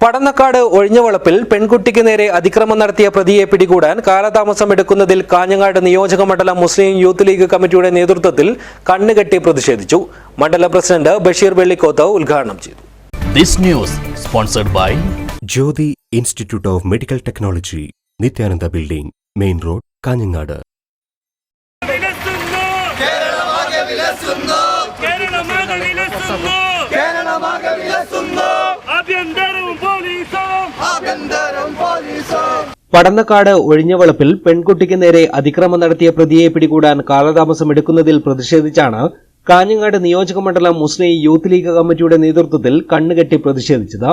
പടന്നക്കാട് ഒഴിഞ്ഞവളപ്പിൽ പെൺകുട്ടിക്ക് നേരെ അതിക്രമം നടത്തിയ പ്രതിയെ പിടികൂടാൻ കാലതാമസമെടുക്കുന്നതിൽ കാഞ്ഞങ്ങാട് നിയോജക മണ്ഡലം മുസ്ലിം യൂത്ത് ലീഗ് കമ്മിറ്റിയുടെ നേതൃത്വത്തിൽ കണ്ണുകെട്ടി പ്രതിഷേധിച്ചു. മണ്ഡലം പ്രസിഡന്റ് ബഷീർ വെള്ളിക്കോത്ത് ഉദ്ഘാടനം ചെയ്തു. This news sponsored by Jyoti Institute of Medical Technology, Nityananda Building, Main Road, Kanjangad. Padannakkad ഒഴിഞ്ഞവളപ്പിൽ പെൺകുട്ടിക്ക് നേരെ അതിക്രമം നടത്തിയ പ്രതിയെ പിടികൂടാൻ കാലതാമസമെടുക്കുന്നതിൽ പ്രതിഷേധിച്ചാണ് കാഞ്ഞങ്ങാട് നിയോജക മണ്ഡലം മുസ്ലിം യൂത്ത് ലീഗ് കമ്മിറ്റിയുടെ നേതൃത്വത്തിൽ കണ്ണുകെട്ടി പ്രതിഷേധിച്ചത്.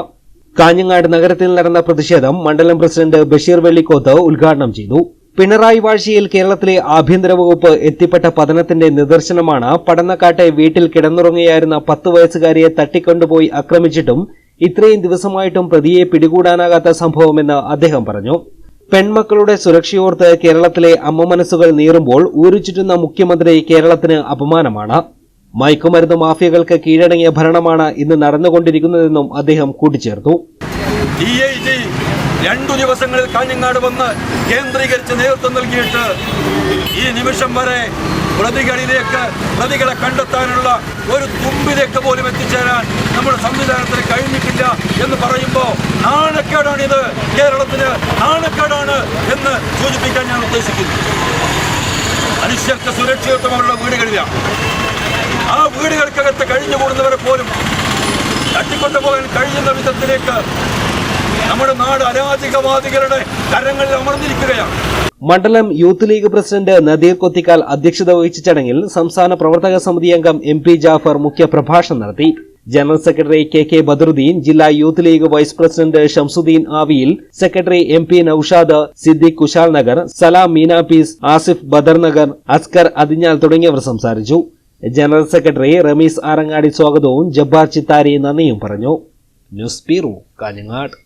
കാഞ്ഞങ്ങാട് നഗരത്തിൽ നടന്ന പ്രതിഷേധം മണ്ഡലം പ്രസിഡന്റ് ബഷീർ വെള്ളിക്കോത്ത് ഉദ്ഘാടനം ചെയ്തു. പിണറായി വാഴ്ചയിൽ കേരളത്തിലെ ആഭ്യന്തര വകുപ്പ് എത്തിപ്പെട്ട പതനത്തിന്റെ നിദർശനമാണ് പടന്നക്കാട്ടെ വീട്ടിൽ കിടന്നുറങ്ങുകയായിരുന്ന 10 വയസ്സുകാരിയെ തട്ടിക്കൊണ്ടുപോയി ആക്രമിച്ചിട്ടും ഇത്രയും ദിവസമായിട്ടും പ്രതിയെ പിടികൂടാനാകാത്ത സംഭവമെന്ന് അദ്ദേഹം പറഞ്ഞു. പെൺമക്കളുടെ സുരക്ഷയോർത്ത് കേരളത്തിലെ അമ്മ മനസ്സുകൾ നീറുമ്പോൾ ഊരുചുറ്റുന്ന മുഖ്യമന്ത്രി കേരളത്തിന് അപമാനമാണ്. മയക്കുമരുന്ന് മാഫിയകൾക്ക് കീഴടങ്ങിയ ഭരണമാണ് ഇന്ന് നടന്നുകൊണ്ടിരിക്കുന്നതെന്നും അദ്ദേഹം കൂട്ടിച്ചേർത്തു. 2 ദിവസങ്ങളിൽ കാഞ്ഞങ്ങാട് വന്ന് കേന്ദ്രീകരിച്ച് നേതൃത്വം നൽകിയിട്ട് ഈ നിമിഷം വരെ പ്രതികളെ കണ്ടെത്താനുള്ള ഒരു തുമ്പിലേക്ക് പോലും എത്തിച്ചേരാൻ നമ്മുടെ സംവിധാനത്തിന് കഴിഞ്ഞിട്ടില്ല എന്ന് പറയുമ്പോൾ നാണക്കേടാണിത്, കേരളത്തിന് നാണക്കേടാണ് എന്ന് സൂചിപ്പിക്കാൻ ഞാൻ ഉദ്ദേശിക്കുന്നു. മനുഷ്യർക്ക് സുരക്ഷിതത്വമുള്ള വീടുകളിലാണ്. ആ വീടുകൾക്കകത്ത് കഴിഞ്ഞുകൂടുന്നവരെ പോലും തട്ടിക്കൊണ്ടുപോകാൻ കഴിയുന്ന വിധത്തിലേക്ക് നമ്മുടെ നാട് അരാജകവാദികളുടെ കരങ്ങളിൽ അമർന്നിരിക്കുകയാണ്. മണ്ഡലം youth league president Nadir Kothikkal അധ്യക്ഷത വഹിച്ച ചടങ്ങിൽ സംസ്ഥാന പ്രവർത്തക സമിതി അംഗം MP ജാഫർ മുഖ്യപ്രഭാഷണം നടത്തി. ജനറൽ സെക്രട്ടറി KK ബദറുദ്ദീൻ, ജില്ലാ youth league vice president Shamsuddin ആവിയിൽ, സെക്രട്ടറി MP നൌഷാദ്, സിദ്ദിഖ് കുശാൽ നഗർ, സലാം മീനാപീസ്, ആസിഫ് ബദർ നഗർ, അസ്കർ അതിഞ്ഞാൽ തുടങ്ങിയവർ സംസാരിച്ചു. ജനറൽ സെക്രട്ടറി റമീസ് ആറങ്ങാടി സ്വാഗതവും ജബ്ബാർ ചിത്താരി നന്ദിയും പറഞ്ഞു. News bureau, Kanhangad.